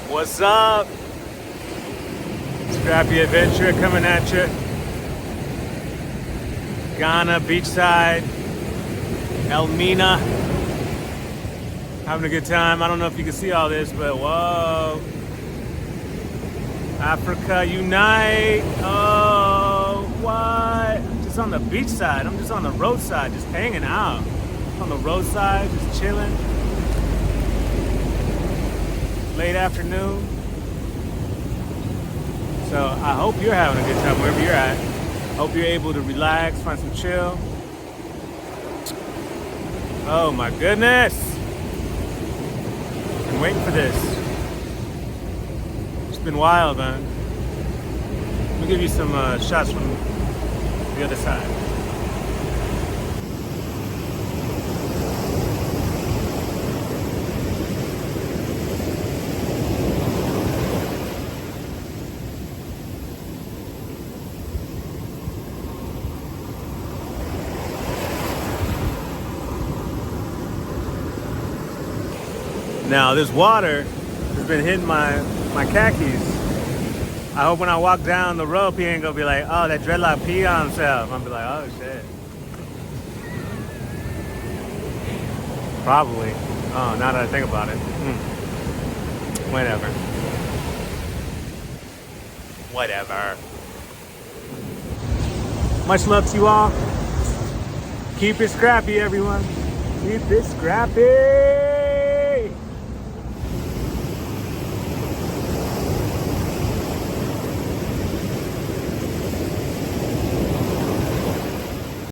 What's up? Scrappy Adventure coming at you. Ghana, beachside, Elmina. Having a good time. I don't know if you can see all this, but whoa. Africa unite. Oh, what? I'm just on the beachside. I'm just on the roadside, just hanging out. On the roadside, just chilling. Late afternoon. So I hope you're having a good time wherever you're at. Hope you're able to relax, find some chill. Oh my goodness. Been waiting for this. It's been wild, man. Let me give you some shots from the other side. Now this water has been hitting my khakis. I hope when I walk down the rope, he ain't gonna be like, oh, that dreadlock peed on himself. I'm gonna be like, oh shit. Probably. Oh, now that I think about it. Whatever. Whatever. Much love to you all. Keep it scrappy, everyone. Keep it scrappy.